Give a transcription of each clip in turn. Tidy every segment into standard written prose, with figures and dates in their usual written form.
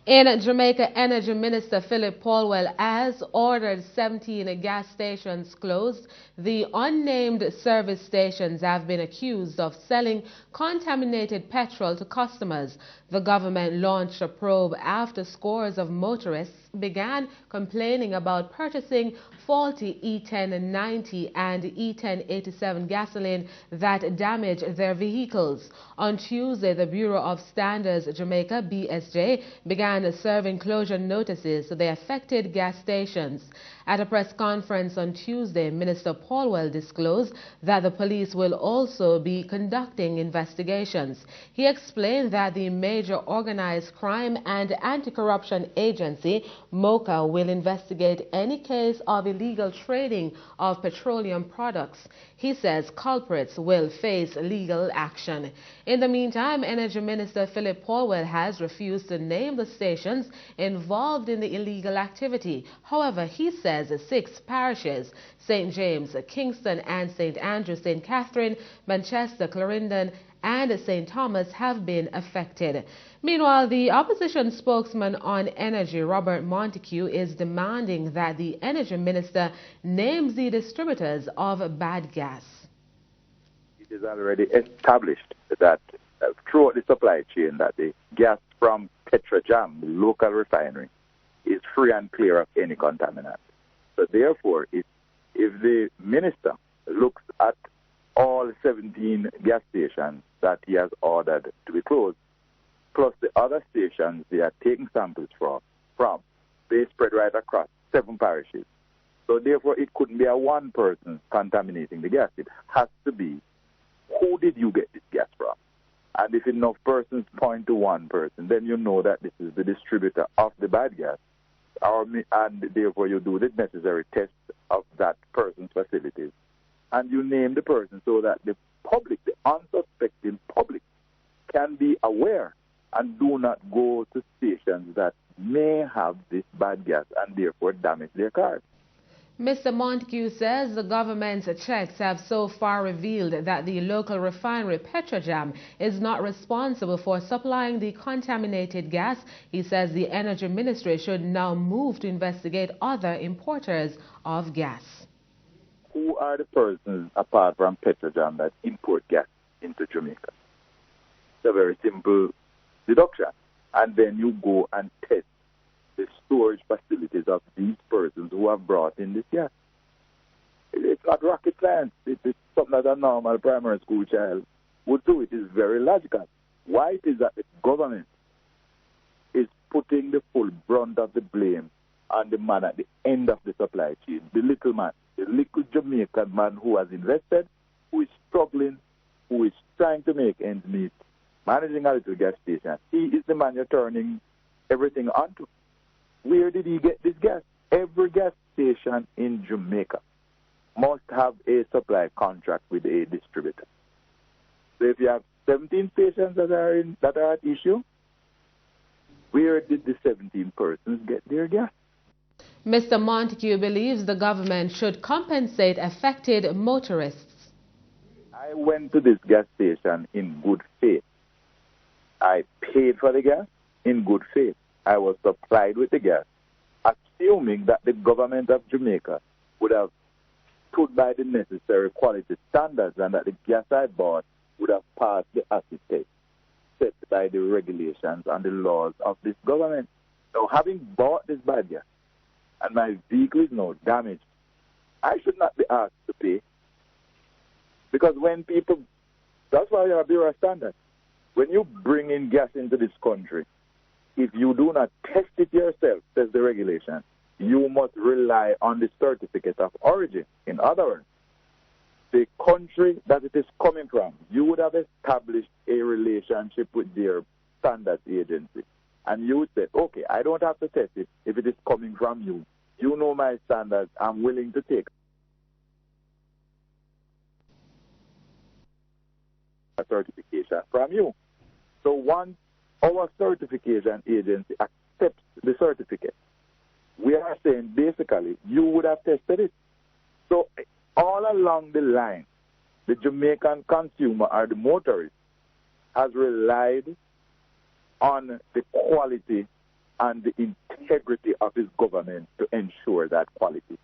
In Jamaica, Energy Minister Phillip Paulwell has ordered 17 gas stations closed. The unnamed service stations have been accused of selling contaminated petrol to customers. The government launched a probe after scores of motorists began complaining about purchasing faulty E1090 and E1087 gasoline that damaged their vehicles. On Tuesday, the Bureau of Standards Jamaica, BSJ, began serving closure notices to the affected gas stations. At a press conference on Tuesday, Minister Paulwell disclosed that the police will also be conducting investigations. He explained that the major organized crime and anti-corruption agency, MOCA, will investigate any case of illegal trading of petroleum products. He says culprits will face legal action. In the meantime, Energy Minister Phillip Paulwell has refused to name the stations involved in the illegal activity. However, he says 6 parishes, St. James, Kingston and St. Andrew, St. Catherine, Manchester, Clarendon and St. Thomas have been affected. Meanwhile, the opposition spokesman on energy, Robert Montague, is demanding that the energy minister names the distributors of bad gas. It is already established that throughout the supply chain that the gas from Petrojam, the local refinery, is free and clear of any contaminant. So therefore, if the minister looks at all 17 gas stations that he has ordered to be closed, plus the other stations they are taking samples from, they spread right across 7 parishes. So therefore, it couldn't be a one person contaminating the gas. It has to be, who did you get this gas from? And if enough persons point to one person, then you know that this is the distributor of the bad gas. And therefore you do the necessary tests of that person's facilities. And you name the person so that the public, the unsuspecting public, can be aware and do not go to stations that may have this bad gas and therefore damage their cars. Mr. Montague says the government's checks have so far revealed that the local refinery Petrojam is not responsible for supplying the contaminated gas. He says the Energy Ministry should now move to investigate other importers of gas. Who are the persons apart from Petrojam that import gas into Jamaica? It's a very simple deduction. And then you go and test the storage facilities of these persons who have brought in this gas. It's not rocket science. It's something that a normal primary school child would do. It is very logical. Why it is that the government is putting the full brunt of the blame on the man at the end of the supply chain, the little man, the little Jamaican man who has invested, who is struggling, who is trying to make ends meet, managing a little gas station. He is the man you're turning everything onto. Where did he get this gas? Every gas station in Jamaica must have a supply contract with a distributor. So if you have 17 stations that are at issue, where did the 17 persons get their gas? Mr. Montague believes the government should compensate affected motorists. I went to this gas station in good faith. I paid for the gas in good faith. I was supplied with the gas, assuming that the government of Jamaica would have stood by the necessary quality standards and that the gas I bought would have passed the acid test set by the regulations and the laws of this government. So having bought this bad gas and my vehicle is now damaged, I should not be asked to pay. Because when people, that's why you have Bureau of Standards. When you bring in gas into this country, if you do not test it yourself, says the regulation, you must rely on the certificate of origin. In other words, the country that it is coming from, you would have established a relationship with their standards agency. And you would say, okay, I don't have to test it if it is coming from you. You know my standards. I'm willing to take a certification from you. So once our certification agency accepts the certificate, we are saying basically you would have tested it. So all along the line, the Jamaican consumer or the motorist has relied on the quality and the integrity of his government to ensure that quality.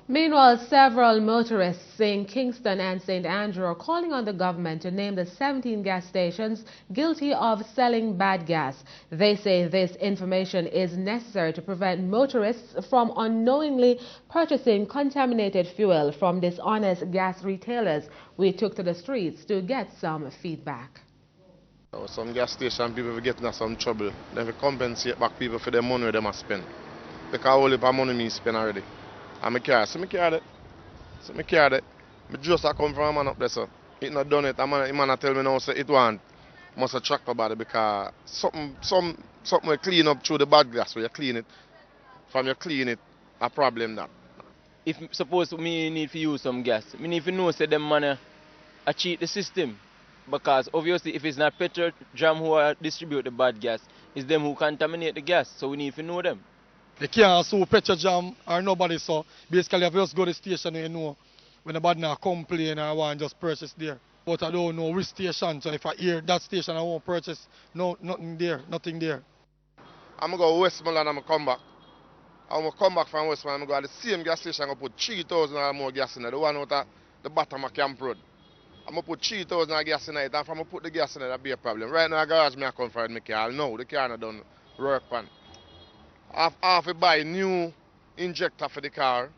Meanwhile, several motorists in Kingston and St. Andrew are calling on the government to name the 17 gas stations guilty of selling bad gas. They say this information is necessary to prevent motorists from unknowingly purchasing contaminated fuel from dishonest gas retailers. We took to the streets to get some feedback. Some gas station people are getting into some trouble. They will compensate back people for the money they must spend. Because all the money me spend already. And I carry it. I just come from a man up there, so it not done it. The man tell me now, say it must have tracked about it because something will clean up through the bad gas. So you clean it. From you clean it, a problem that. If suppose me need to use some gas, me need to know say them man cheat the system. Because obviously if it's not petrol jam who distribute the bad gas, it's them who contaminate the gas. So we need to know them. They can't sue petrol jam or nobody, so basically if you just go to the station and you know when the bad now complain I want just purchase there. But I don't know which station, so if I hear that station I won't purchase, no, nothing there. I'm going to go to Westmoreland and I'm come back. I'm going to come back from Westmoreland, I'm going to go to the same gas station, I'm going to put 3,000 or more gas in there, the one out of the bottom of Camp Road. I'm going to put 3,000 gas in it, and if I'm going to put the gas in it, that'll be a problem. Right now, the garage I come for my car, no, the car not done work on. I have to buy a new injector for the car,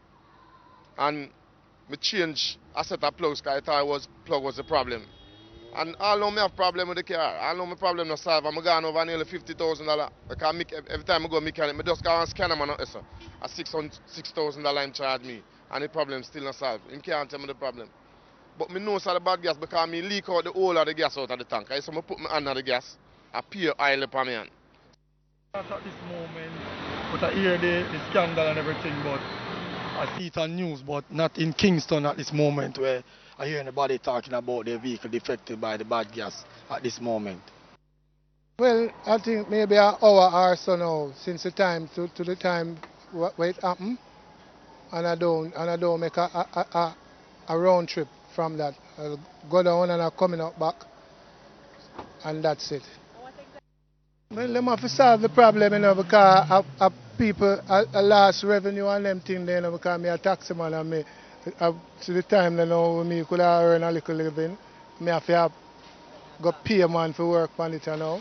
and I change a set of plugs because I thought plug was the problem. And I know I have a problem with the car. I know my problem not solved. I'm going over nearly $50,000 because every time I go mechanic, I just go and scan them and a $6,000 in charge me, and the problem still not solved. He can't tell me the problem. But I know it's the bad gas because I leak out the whole of the gas out of the tank. So I put my hand on the gas, I pour oil upon my hand. Not at this moment, but I hear the scandal and everything, but I see it on news, but not in Kingston at this moment where I hear anybody talking about their vehicle defected by the bad gas at this moment. Well, I think maybe an hour or so now since the time to the time where it happened, and I don't make a round trip from that. I'll go down and I'm coming up back, and that's it. Well, they have to solve the problem, you know, because people lost revenue and them things, you know, because I'm a taxi man and me, to the time you know, me could earn a little living, I have to go pay a man for work on it, you know.